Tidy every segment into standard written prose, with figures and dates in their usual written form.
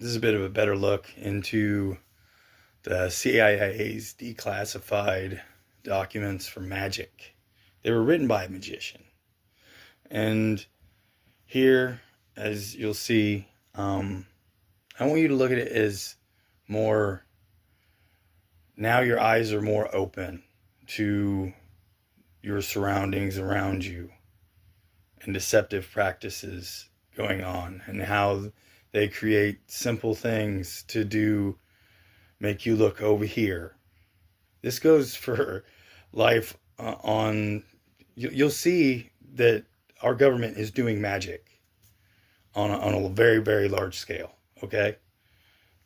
This is a bit of a better look into the CIA's declassified documents for magic. They were written by a magician. And here, as you'll see, I want you to look at it as more, now your eyes are more open to your surroundings around you and deceptive practices going on, and how they create simple things to make you look over here. This goes for life you'll see that our government is doing magic on a very, very large scale, okay?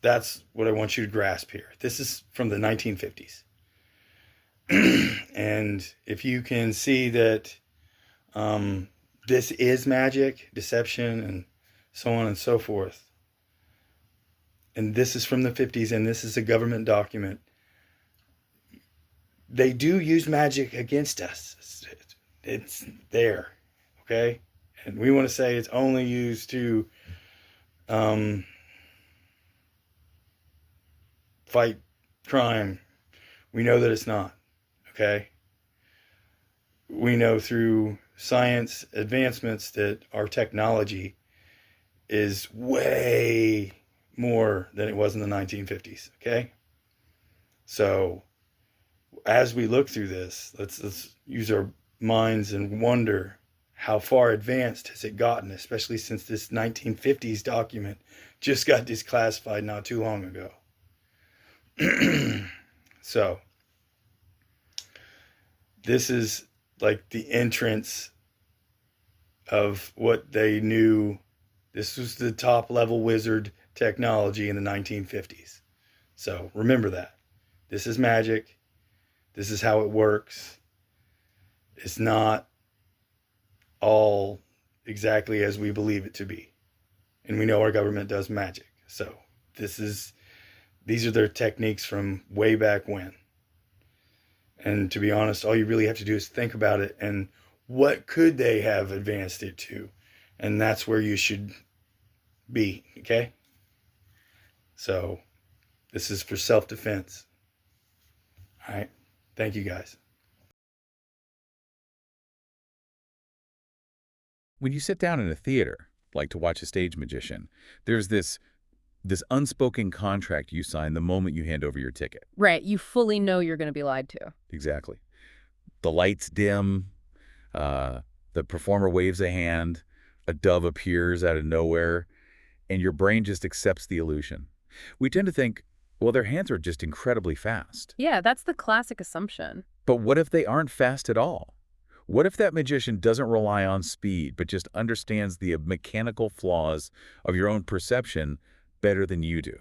That's what I want you to grasp here. This is from the 1950s. And if you can see that this is magic, deception, and so on and so forth, and this is from the 50s, and this is a government document, they do use magic against us. It's there, okay? And we want to say it's only used to fight crime. We know that it's not, okay? We know through science advancements that our technology is way more than it was in the 1950s, okay? So as we look through this, let's use our minds and wonder, how far advanced has it gotten, especially since this 1950s document just got declassified not too long ago. So this is like the entrance of what they knew. This was the top level wizard technology in the 1950s. So remember that. This is magic. This is how it works. It's not all exactly as we believe it to be. And we know our government does magic. So these are their techniques from way back when. And to be honest, all you really have to do is think about it and what could they have advanced it to? And that's where you should be, okay? So this is for self-defense. All right. Thank you, guys. When you sit down in a theater, like to watch a stage magician, there's this unspoken contract you sign the moment you hand over your ticket. Right. You fully know you're going to be lied to. Exactly. The lights dim, the performer waves a hand, a dove appears out of nowhere, and your brain just accepts the illusion. We tend to think, well, their hands are just incredibly fast. Yeah, that's the classic assumption. But what if they aren't fast at all? What if that magician doesn't rely on speed, but just understands the mechanical flaws of your own perception better than you do?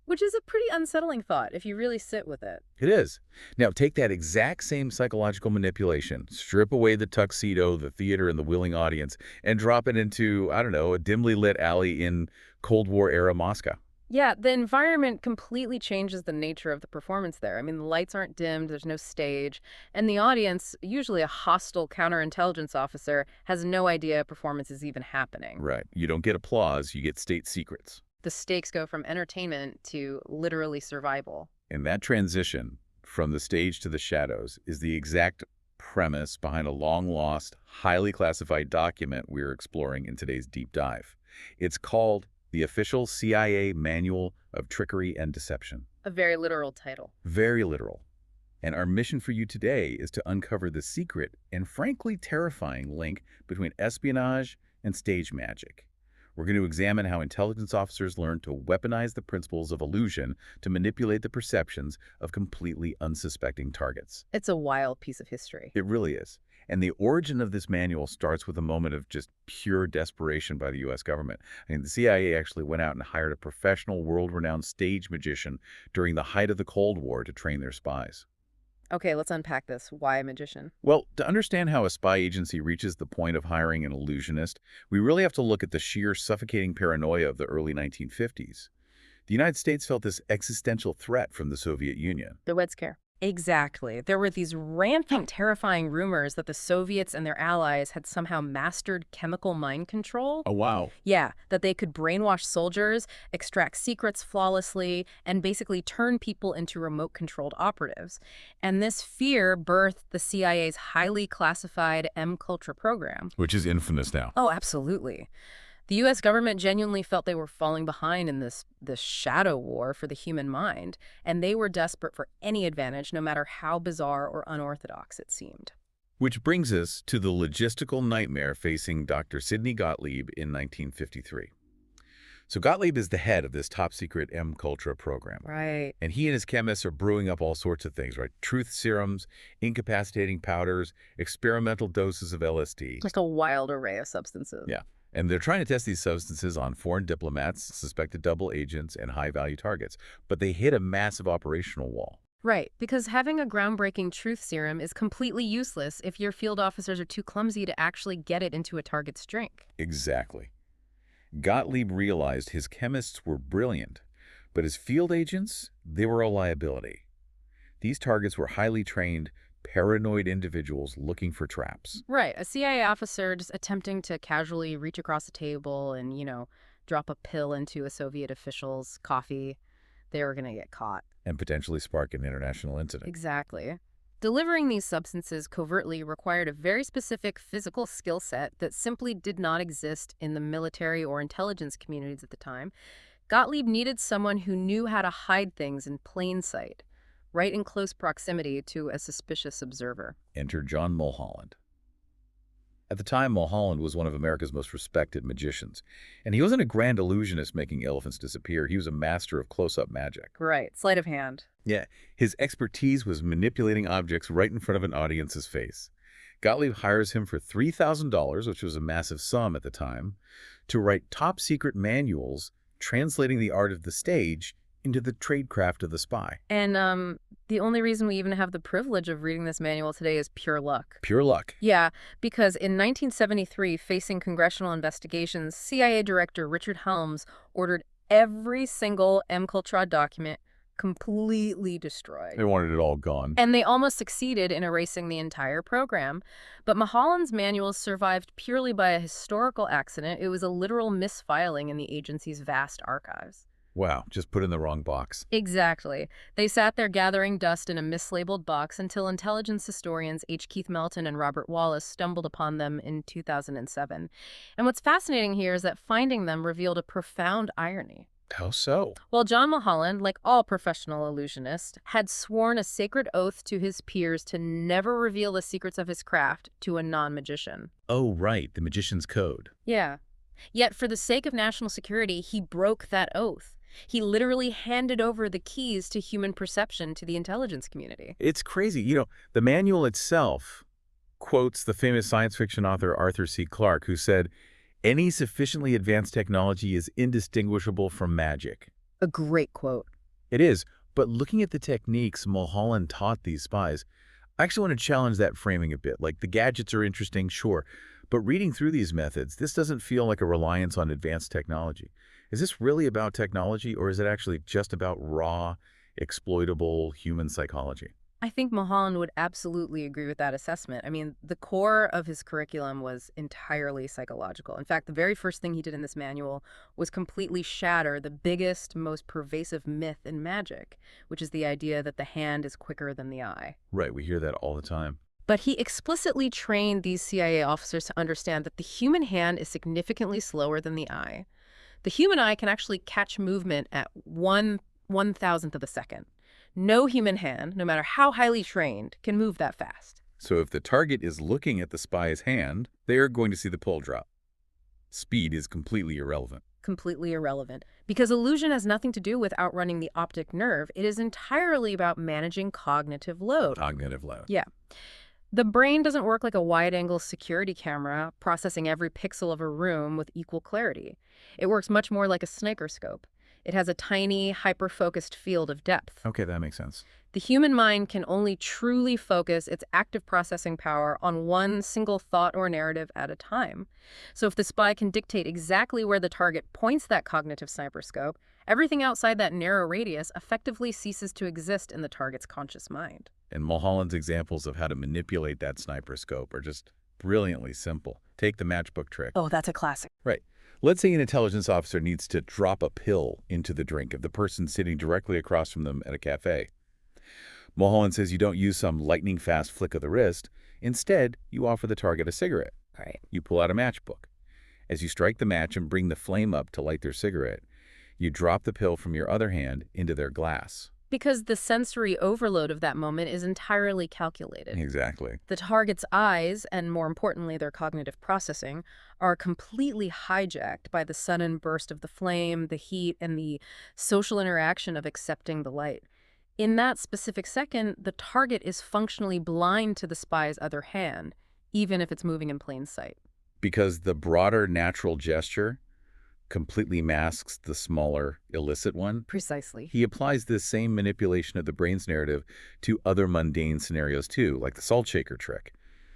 Which is a pretty unsettling thought if you really sit with it. It is. Now take that exact same psychological manipulation, strip away the tuxedo, the theater, and the willing audience, and drop it into, I don't know, a dimly lit alley in Cold War-era Moscow. Yeah, the environment completely changes the nature of the performance there. I mean, the lights aren't dimmed, there's no stage, and the audience, usually a hostile counterintelligence officer, has no idea a performance is even happening. Right. You don't get applause, you get state secrets. The stakes go from entertainment to literally survival. And that transition from the stage to the shadows is the exact premise behind a long-lost, highly classified document we're exploring in today's deep dive. It's called the Official CIA Manual of Trickery and Deception. A very literal title. Very literal. And our mission for you today is to uncover the secret and frankly terrifying link between espionage and stage magic. We're going to examine how intelligence officers learn to weaponize the principles of illusion to manipulate the perceptions of completely unsuspecting targets. It's a wild piece of history. It really is. And the origin of this manual starts with a moment of just pure desperation by the U.S. government. I mean, the CIA actually went out and hired a professional, world-renowned stage magician during the height of the Cold War to train their spies. Okay, let's unpack this. Why a magician? Well, to understand how a spy agency reaches the point of hiring an illusionist, we really have to look at the sheer suffocating paranoia of the early 1950s. The United States felt this existential threat from the Soviet Union. The Red Scare. Exactly. There were these rampant, terrifying rumors that the Soviets and their allies had somehow mastered chemical mind control. Oh, wow. Yeah, that they could brainwash soldiers, extract secrets flawlessly, and basically turn people into remote-controlled operatives. And this fear birthed the CIA's highly classified M-Culture program. Which is infamous now. Oh, absolutely. The U.S. government genuinely felt they were falling behind in this shadow war for the human mind, and they were desperate for any advantage, no matter how bizarre or unorthodox it seemed. Which brings us to the logistical nightmare facing Dr. Sidney Gottlieb in 1953. So Gottlieb is the head of this top-secret M-Culture program. Right. And he and his chemists are brewing up all sorts of things, right? Truth serums, incapacitating powders, experimental doses of LSD. Just a wild array of substances. Yeah. And they're trying to test these substances on foreign diplomats, suspected double agents, and high-value targets. But they hit a massive operational wall. Right, because having a groundbreaking truth serum is completely useless if your field officers are too clumsy to actually get it into a target's drink. Exactly. Gottlieb realized his chemists were brilliant, but his field agents, they were a liability. These targets were highly trained, paranoid individuals looking for traps. Right, a CIA officer just attempting to casually reach across the table and, drop a pill into a Soviet official's coffee, they were going to get caught. And potentially spark an international incident. Exactly. Delivering these substances covertly required a very specific physical skill set that simply did not exist in the military or intelligence communities at the time. Gottlieb needed someone who knew how to hide things in plain sight, right in close proximity to a suspicious observer. Enter John Mulholland. At the time, Mulholland was one of America's most respected magicians. And he wasn't a grand illusionist making elephants disappear. He was a master of close-up magic. Right, sleight of hand. Yeah, his expertise was manipulating objects right in front of an audience's face. Gottlieb hires him for $3,000, which was a massive sum at the time, to write top-secret manuals translating the art of the stage into the tradecraft of the spy. And the only reason we even have the privilege of reading this manual today is pure luck. Pure luck. Yeah, because in 1973, facing congressional investigations, CIA Director Richard Helms ordered every single M-Culture document completely destroyed. They wanted it all gone. And they almost succeeded in erasing the entire program. But Mulholland's manuals survived purely by a historical accident. It was a literal misfiling in the agency's vast archives. Wow, just put in the wrong box. Exactly. They sat there gathering dust in a mislabeled box until intelligence historians H. Keith Melton and Robert Wallace stumbled upon them in 2007. And what's fascinating here is that finding them revealed a profound irony. How so? Well, John Mulholland, like all professional illusionists, had sworn a sacred oath to his peers to never reveal the secrets of his craft to a non-magician. Oh, right, the magician's code. Yeah. Yet, for the sake of national security, he broke that oath. He literally handed over the keys to human perception to the intelligence community. It's crazy. The manual itself quotes the famous science fiction author Arthur C. Clarke, who said, "Any sufficiently advanced technology is indistinguishable from magic." A great quote. It is, but looking at the techniques Mulholland taught these spies, I actually want to challenge that framing a bit. Like, the gadgets are interesting, sure, but reading through these methods, this doesn't feel like a reliance on advanced technology. Is this really about technology, or is it actually just about raw, exploitable human psychology? I think Mulholland would absolutely agree with that assessment. I mean, the core of his curriculum was entirely psychological. In fact, the very first thing he did in this manual was completely shatter the biggest, most pervasive myth in magic, which is the idea that the hand is quicker than the eye. Right, we hear that all the time. But he explicitly trained these CIA officers to understand that the human hand is significantly slower than the eye. The human eye can actually catch movement at 1/1000th of a second. No human hand, no matter how highly trained, can move that fast. So if the target is looking at the spy's hand, they're going to see the pull drop. Speed is completely irrelevant. Completely irrelevant. Because illusion has nothing to do with outrunning the optic nerve. It is entirely about managing cognitive load. Cognitive load. Yeah. The brain doesn't work like a wide-angle security camera, processing every pixel of a room with equal clarity. It works much more like a snickerscope. It has a tiny, hyper-focused field of depth. Okay, that makes sense. The human mind can only truly focus its active processing power on one single thought or narrative at a time. So if the spy can dictate exactly where the target points that cognitive sniper scope, everything outside that narrow radius effectively ceases to exist in the target's conscious mind. And Mulholland's examples of how to manipulate that sniper scope are just brilliantly simple. Take the matchbook trick. Oh, that's a classic. Right. Let's say an intelligence officer needs to drop a pill into the drink of the person sitting directly across from them at a cafe. Mulholland says you don't use some lightning-fast flick of the wrist. Instead, you offer the target a cigarette. Right. You pull out a matchbook. As you strike the match and bring the flame up to light their cigarette, you drop the pill from your other hand into their glass. Because the sensory overload of that moment is entirely calculated. Exactly. The target's eyes, and more importantly their cognitive processing, are completely hijacked by the sudden burst of the flame, the heat, and the social interaction of accepting the light. In that specific second, the target is functionally blind to the spy's other hand, even if it's moving in plain sight. Because the broader natural gesture completely masks the smaller illicit one. Precisely. He applies this same manipulation of the brain's narrative to other mundane scenarios too, like the salt shaker trick.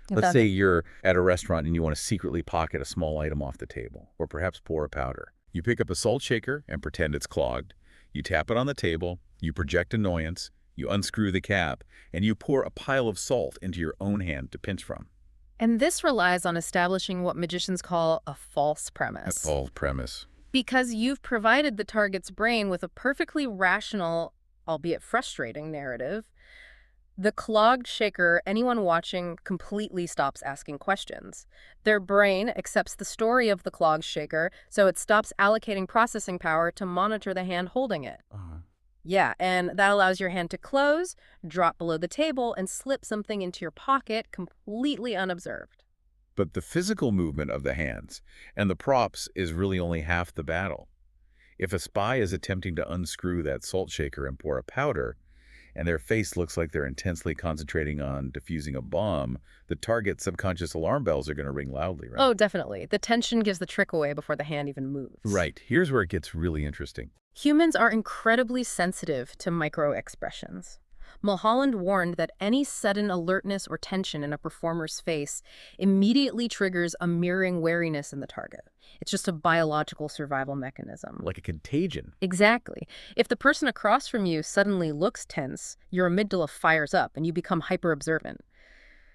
Let's say you're at a restaurant and you want to secretly pocket a small item off the table, or perhaps pour a powder. You pick up a salt shaker and pretend it's clogged. You tap it on the table, you project annoyance, you unscrew the cap, and you pour a pile of salt into your own hand to pinch from. And this relies on establishing what magicians call a false premise. A false premise. Because you've provided the target's brain with a perfectly rational, albeit frustrating, narrative. The clogged shaker, anyone watching completely stops asking questions. Their brain accepts the story of the clogged shaker, so it stops allocating processing power to monitor the hand holding it. Yeah, and that allows your hand to close, drop below the table, and slip something into your pocket completely unobserved. But the physical movement of the hands and the props is really only half the battle. If a spy is attempting to unscrew that salt shaker and pour a powder, and their face looks like they're intensely concentrating on defusing a bomb, the target's subconscious alarm bells are going to ring loudly, right? Oh, definitely. The tension gives the trick away before the hand even moves. Right. Here's where it gets really interesting. Humans are incredibly sensitive to micro-expressions. Mulholland warned that any sudden alertness or tension in a performer's face immediately triggers a mirroring wariness in the target. It's just a biological survival mechanism. Like a contagion. Exactly. If the person across from you suddenly looks tense, your amygdala fires up and you become hyper-observant.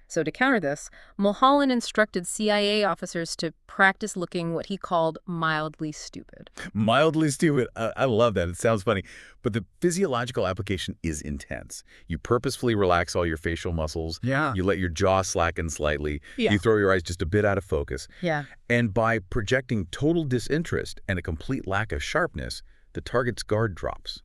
So to counter this, Mulholland instructed CIA officers to practice looking what he called mildly stupid. Mildly stupid. I love that. It sounds funny. But the physiological application is intense. You purposefully relax all your facial muscles. Yeah. You let your jaw slacken slightly. Yeah. You throw your eyes just a bit out of focus. Yeah. And by projecting total disinterest and a complete lack of sharpness, the target's guard drops.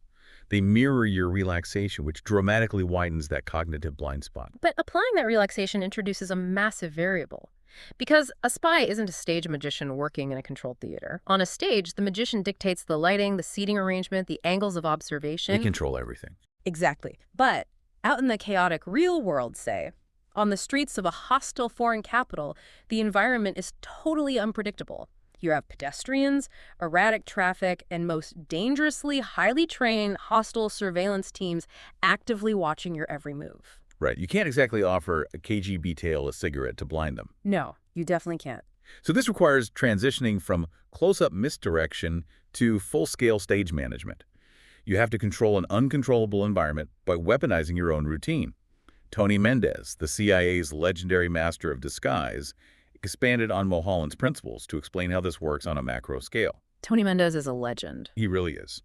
They mirror your relaxation, which dramatically widens that cognitive blind spot. But applying that relaxation introduces a massive variable. Because a spy isn't a stage magician working in a controlled theater. On a stage, the magician dictates the lighting, the seating arrangement, the angles of observation. They control everything. Exactly. But out in the chaotic real world, say, on the streets of a hostile foreign capital, the environment is totally unpredictable. You have pedestrians, erratic traffic, and most dangerously highly trained hostile surveillance teams actively watching your every move. Right. You can't exactly offer a KGB tail a cigarette to blind them. No, you definitely can't. So this requires transitioning from close-up misdirection to full-scale stage management. You have to control an uncontrollable environment by weaponizing your own routine. Tony Mendez, the CIA's legendary master of disguise, expanded on Mulholland's principles to explain how this works on a macro scale. Tony Mendez is a legend. He really is.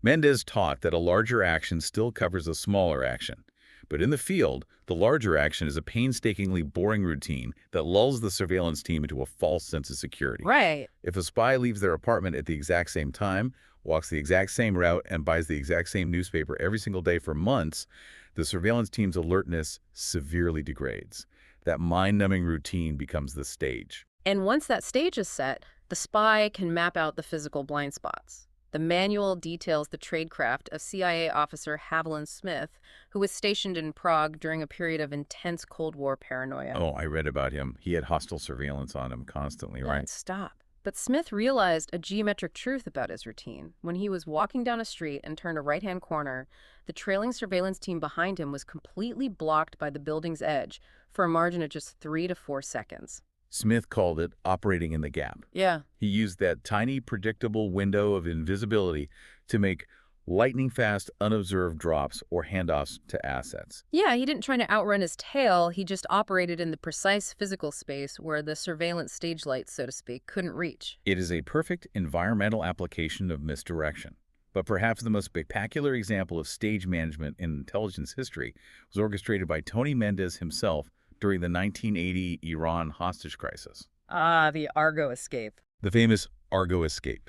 Mendez taught that a larger action still covers a smaller action. But in the field, the larger action is a painstakingly boring routine that lulls the surveillance team into a false sense of security. Right. If a spy leaves their apartment at the exact same time, walks the exact same route, and buys the exact same newspaper every single day for months, the surveillance team's alertness severely degrades. That mind-numbing routine becomes the stage. And once that stage is set, the spy can map out the physical blind spots. The manual details the tradecraft of CIA officer Haviland Smith, who was stationed in Prague during a period of intense Cold War paranoia. Oh, I read about him. He had hostile surveillance on him constantly, right? Stop. But Smith realized a geometric truth about his routine. When he was walking down a street and turned a right-hand corner, the trailing surveillance team behind him was completely blocked by the building's edge for a margin of just 3 to 4 seconds. Smith called it operating in the gap. Yeah. He used that tiny, predictable window of invisibility to make lightning-fast, unobserved drops or handoffs to assets. Yeah, he didn't try to outrun his tail. He just operated in the precise physical space where the surveillance stage lights, so to speak, couldn't reach. It is a perfect environmental application of misdirection. But perhaps the most spectacular example of stage management in intelligence history was orchestrated by Tony Mendez himself during the 1980 Iran hostage crisis. Ah, the Argo escape. The famous Argo escape.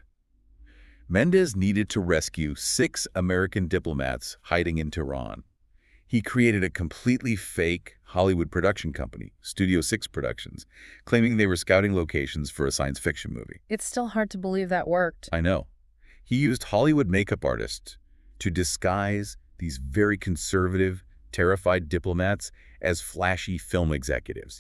Mendez needed to rescue 6 American diplomats hiding in Tehran. He created a completely fake Hollywood production company, Studio 6 Productions, claiming they were scouting locations for a science fiction movie. It's still hard to believe that worked. I know. He used Hollywood makeup artists to disguise these very conservative, terrified diplomats as flashy film executives.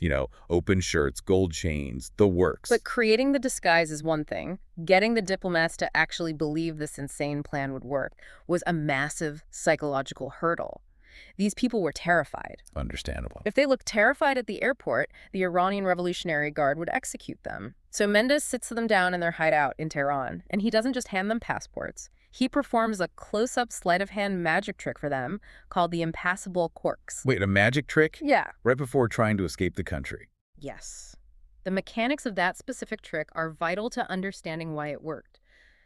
Open shirts, gold chains, the works. But creating the disguise is one thing. Getting the diplomats to actually believe this insane plan would work was a massive psychological hurdle. These people were terrified. Understandable. If they looked terrified at the airport, the Iranian Revolutionary Guard would execute them. So Mendez sits them down in their hideout in Tehran, and he doesn't just hand them passports. He performs a close-up sleight-of-hand magic trick for them called the impassable corks. Wait, a magic trick? Yeah. Right before trying to escape the country. Yes. The mechanics of that specific trick are vital to understanding why it worked.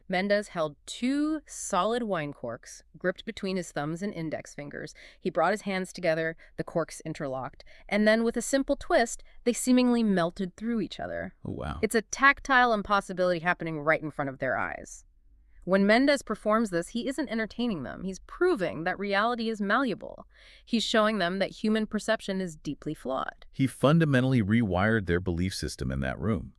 Mendez held 2 solid wine corks, gripped between his thumbs and index fingers. He brought his hands together, the corks interlocked, and then with a simple twist, they seemingly melted through each other. Oh, wow. It's a tactile impossibility happening right in front of their eyes. When Mendez performs this, he isn't entertaining them. He's proving that reality is malleable. He's showing them that human perception is deeply flawed. He fundamentally rewired their belief system in that room.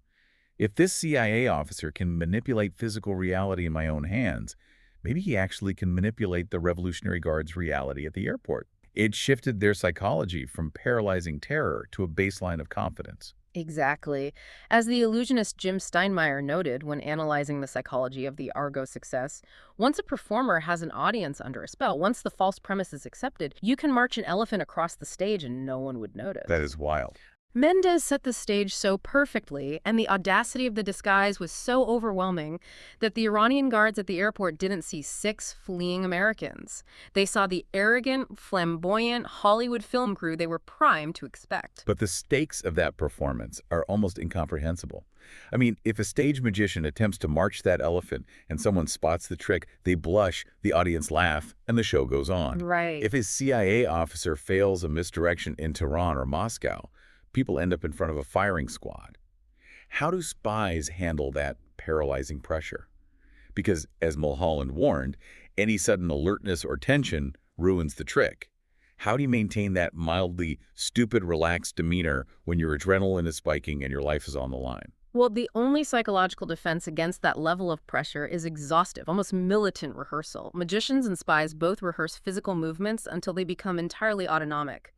If this CIA officer can manipulate physical reality in my own hands, maybe he actually can manipulate the Revolutionary Guard's reality at the airport. It shifted their psychology from paralyzing terror to a baseline of confidence. Exactly. As the illusionist Jim Steinmeier noted when analyzing the psychology of the Argo success, once a performer has an audience under a spell, once the false premise is accepted, you can march an elephant across the stage and no one would notice. That is wild. Mendez set the stage so perfectly, and the audacity of the disguise was so overwhelming that the Iranian guards at the airport didn't see 6 fleeing Americans. They saw the arrogant, flamboyant Hollywood film crew they were primed to expect. But the stakes of that performance are almost incomprehensible. I mean, if a stage magician attempts to march that elephant and someone spots the trick, they blush, the audience laugh, and the show goes on. Right. If a CIA officer fails a misdirection in Tehran or Moscow, people end up in front of a firing squad. How do spies handle that paralyzing pressure? Because, as Mulholland warned, any sudden alertness or tension ruins the trick. How do you maintain that mildly stupid, relaxed demeanor when your adrenaline is spiking and your life is on the line? Well, the only psychological defense against that level of pressure is exhaustive, almost militant rehearsal. Magicians and spies both rehearse physical movements until they become entirely autonomic.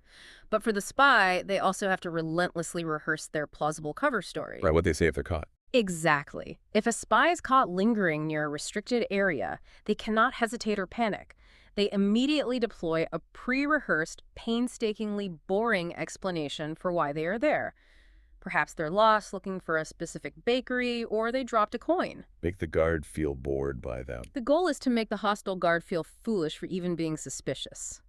But for the spy, they also have to relentlessly rehearse their plausible cover story. Right, what they say if they're caught. Exactly. If a spy is caught lingering near a restricted area, they cannot hesitate or panic. They immediately deploy a pre-rehearsed, painstakingly boring explanation for why they are there. Perhaps they're lost looking for a specific bakery, or they dropped a coin. Make the guard feel bored by that. The goal is to make the hostile guard feel foolish for even being suspicious.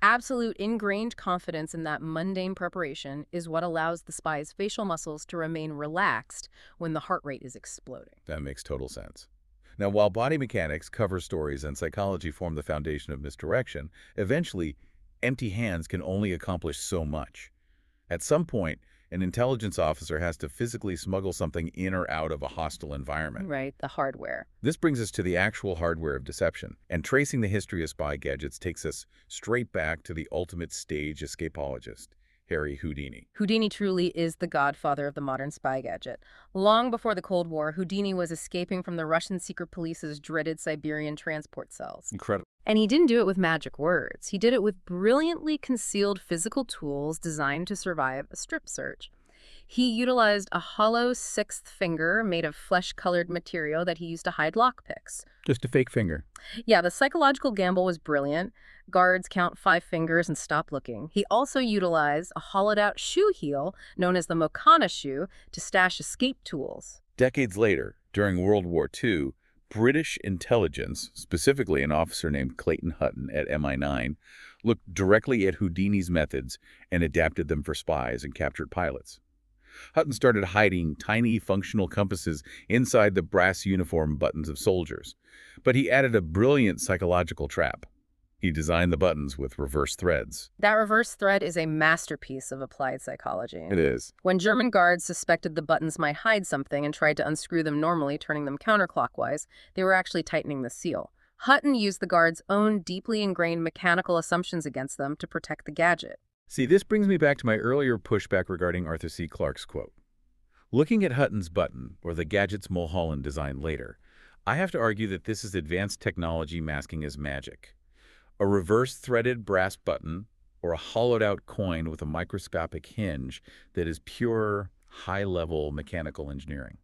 Absolute ingrained confidence in that mundane preparation is what allows the spy's facial muscles to remain relaxed when the heart rate is exploding. That makes total sense. Now, while body mechanics, cover stories, and psychology form the foundation of misdirection, eventually, empty hands can only accomplish so much. At some point, an intelligence officer has to physically smuggle something in or out of a hostile environment. Right, the hardware. This brings us to the actual hardware of deception, and tracing the history of spy gadgets takes us straight back to the ultimate stage escapologist, Harry Houdini. Houdini truly is the godfather of the modern spy gadget. Long before the Cold War, Houdini was escaping from the Russian secret police's dreaded Siberian transport cells. Incredible. And he didn't do it with magic words. He did it with brilliantly concealed physical tools designed to survive a strip search. He utilized a hollow sixth finger made of flesh-colored material that he used to hide lockpicks. Just a fake finger. Yeah, the psychological gamble was brilliant. Guards count 5 fingers and stop looking. He also utilized a hollowed-out shoe heel, known as the Mokana shoe, to stash escape tools. Decades later, during World War II, British intelligence, specifically an officer named Clayton Hutton at MI9, looked directly at Houdini's methods and adapted them for spies and captured pilots. Hutton started hiding tiny functional compasses inside the brass uniform buttons of soldiers, but he added a brilliant psychological trap. He designed the buttons with reverse threads. That reverse thread is a masterpiece of applied psychology. It is. When German guards suspected the buttons might hide something and tried to unscrew them normally, turning them counterclockwise, they were actually tightening the seal. Hutton used the guards' own deeply ingrained mechanical assumptions against them to protect the gadget. See, this brings me back to my earlier pushback regarding Arthur C. Clarke's quote. Looking at Hutton's button, or the gadget's Mulholland designed later, I have to argue that this is advanced technology masking as magic. A reverse-threaded brass button, or a hollowed-out coin with a microscopic hinge that is pure, high-level mechanical engineering.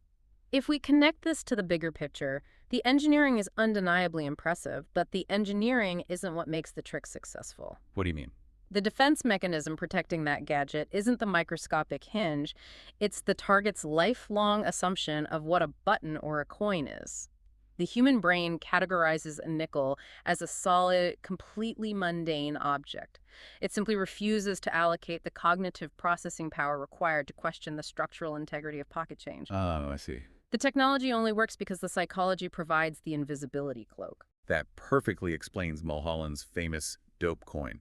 If we connect this to the bigger picture, the engineering is undeniably impressive, but the engineering isn't what makes the trick successful. What do you mean? The defense mechanism protecting that gadget isn't the microscopic hinge, it's the target's lifelong assumption of what a button or a coin is. The human brain categorizes a nickel as a solid, completely mundane object. It simply refuses to allocate the cognitive processing power required to question the structural integrity of pocket change. Oh, I see. The technology only works because the psychology provides the invisibility cloak. That perfectly explains Mulholland's famous dope coin.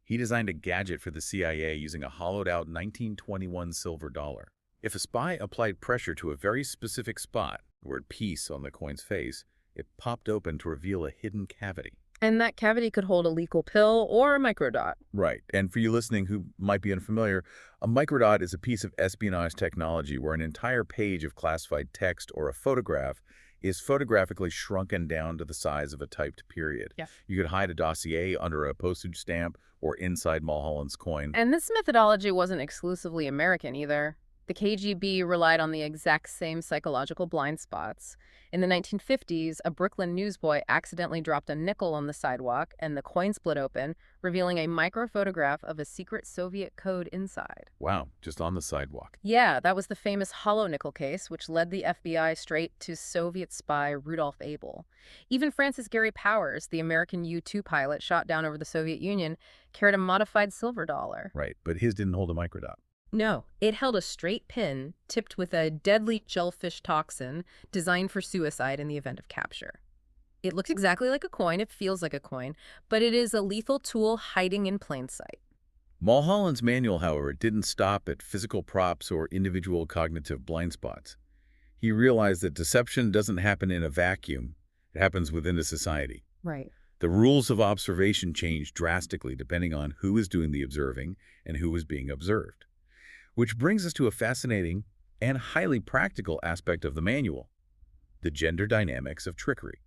He designed a gadget for the CIA using a hollowed-out 1921 silver dollar. If a spy applied pressure to a very specific spot, the word peace on the coin's face, it popped open to reveal a hidden cavity. And that cavity could hold a lethal pill or a microdot. Right. And for you listening who might be unfamiliar, a microdot is a piece of espionage technology where an entire page of classified text or a photograph is photographically shrunken down to the size of a typed period. Yeah. You could hide a dossier under a postage stamp or inside Mulholland's coin. And this methodology wasn't exclusively American either. The KGB relied on the exact same psychological blind spots. In the 1950s, a Brooklyn newsboy accidentally dropped a nickel on the sidewalk, and the coin split open, revealing a microphotograph of a secret Soviet code inside. Wow, just on the sidewalk. Yeah, that was the famous hollow nickel case, which led the FBI straight to Soviet spy Rudolf Abel. Even Francis Gary Powers, the American U-2 pilot shot down over the Soviet Union, carried a modified silver dollar. Right, but his didn't hold a microdot. No, it held a straight pin tipped with a deadly jellyfish toxin designed for suicide in the event of capture. It looks exactly like a coin, it feels like a coin, but it is a lethal tool hiding in plain sight. Mulholland's manual, however, didn't stop at physical props or individual cognitive blind spots. He realized that deception doesn't happen in a vacuum. It happens within a society. Right. The rules of observation change drastically depending on who is doing the observing and who is being observed. Which brings us to a fascinating and highly practical aspect of the manual, the gender dynamics of trickery.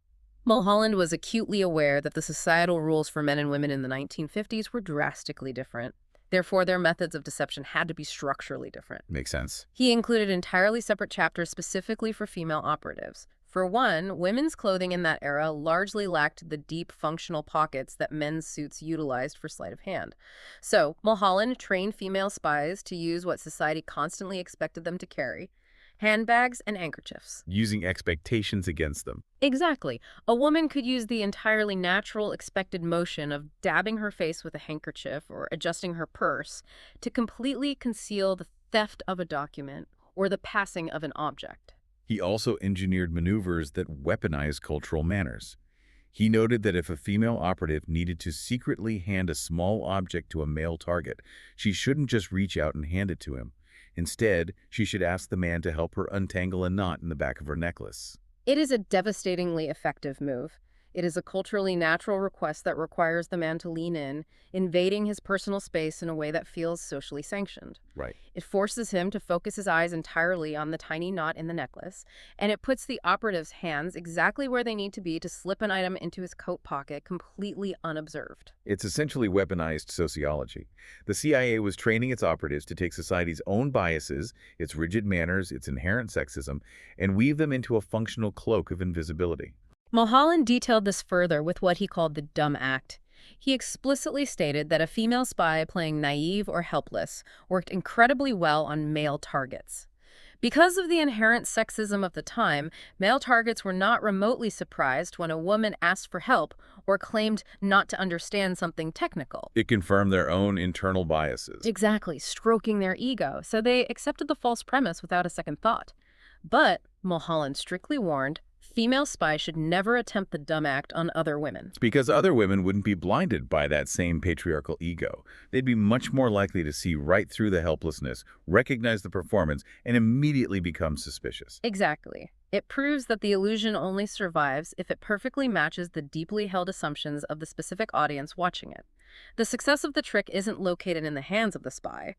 Mulholland was acutely aware that the societal rules for men and women in the 1950s were drastically different. Therefore, their methods of deception had to be structurally different. Makes sense. He included entirely separate chapters specifically for female operatives. For one, women's clothing in that era largely lacked the deep functional pockets that men's suits utilized for sleight of hand. So, Mulholland trained female spies to use what society constantly expected them to carry: handbags and handkerchiefs. Using expectations against them. Exactly. A woman could use the entirely natural expected motion of dabbing her face with a handkerchief or adjusting her purse to completely conceal the theft of a document or the passing of an object. He also engineered maneuvers that weaponized cultural manners. He noted that if a female operative needed to secretly hand a small object to a male target, she shouldn't just reach out and hand it to him. Instead, she should ask the man to help her untangle a knot in the back of her necklace. It is a devastatingly effective move. It is a culturally natural request that requires the man to lean in, invading his personal space in a way that feels socially sanctioned. Right. It forces him to focus his eyes entirely on the tiny knot in the necklace, and it puts the operative's hands exactly where they need to be to slip an item into his coat pocket completely unobserved. It's essentially weaponized sociology. The CIA was training its operatives to take society's own biases, its rigid manners, its inherent sexism, and weave them into a functional cloak of invisibility. Mulholland detailed this further with what he called the dumb act. He explicitly stated that a female spy playing naive or helpless worked incredibly well on male targets. Because of the inherent sexism of the time, male targets were not remotely surprised when a woman asked for help or claimed not to understand something technical. It confirmed their own internal biases. Exactly, stroking their ego, so they accepted the false premise without a second thought. But, Mulholland strictly warned, female spies should never attempt the dumb act on other women. Because other women wouldn't be blinded by that same patriarchal ego. They'd be much more likely to see right through the helplessness, recognize the performance, and immediately become suspicious. Exactly. It proves that the illusion only survives if it perfectly matches the deeply held assumptions of the specific audience watching it. The success of the trick isn't located in the hands of the spy.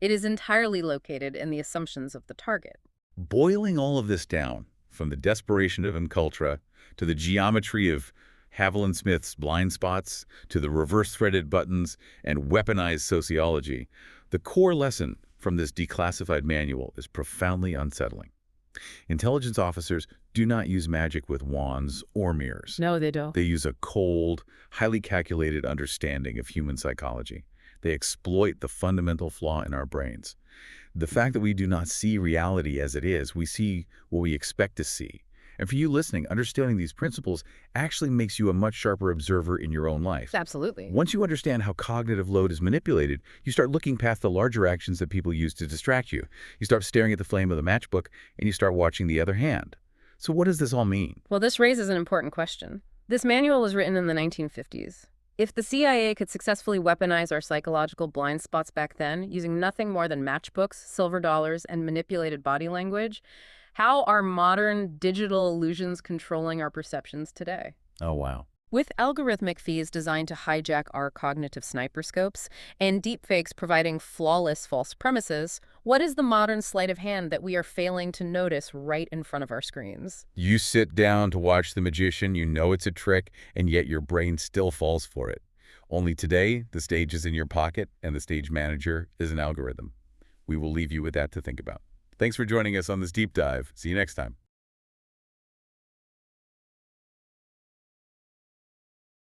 It is entirely located in the assumptions of the target. Boiling all of this down, from the desperation of Incultra, to the geometry of Haviland Smith's blind spots, to the reverse-threaded buttons and weaponized sociology, the core lesson from this declassified manual is profoundly unsettling. Intelligence officers do not use magic with wands or mirrors. No, they don't. They use a cold, highly calculated understanding of human psychology. They exploit the fundamental flaw in our brains. The fact that we do not see reality as it is, we see what we expect to see. And for you listening, understanding these principles actually makes you a much sharper observer in your own life. Absolutely. Once you understand how cognitive load is manipulated, you start looking past the larger actions that people use to distract you. You start staring at the flame of the matchbook, and you start watching the other hand. So what does this all mean? Well, this raises an important question. This manual was written in the 1950s. If the CIA could successfully weaponize our psychological blind spots back then, using nothing more than matchbooks, silver dollars, and manipulated body language, how are modern digital illusions controlling our perceptions today? Oh, wow. With algorithmic feeds designed to hijack our cognitive sniper scopes and deepfakes providing flawless false premises, what is the modern sleight of hand that we are failing to notice right in front of our screens? You sit down to watch the magician, you know it's a trick, and yet your brain still falls for it. Only today, the stage is in your pocket, and the stage manager is an algorithm. We will leave you with that to think about. Thanks for joining us on this deep dive. See you next time.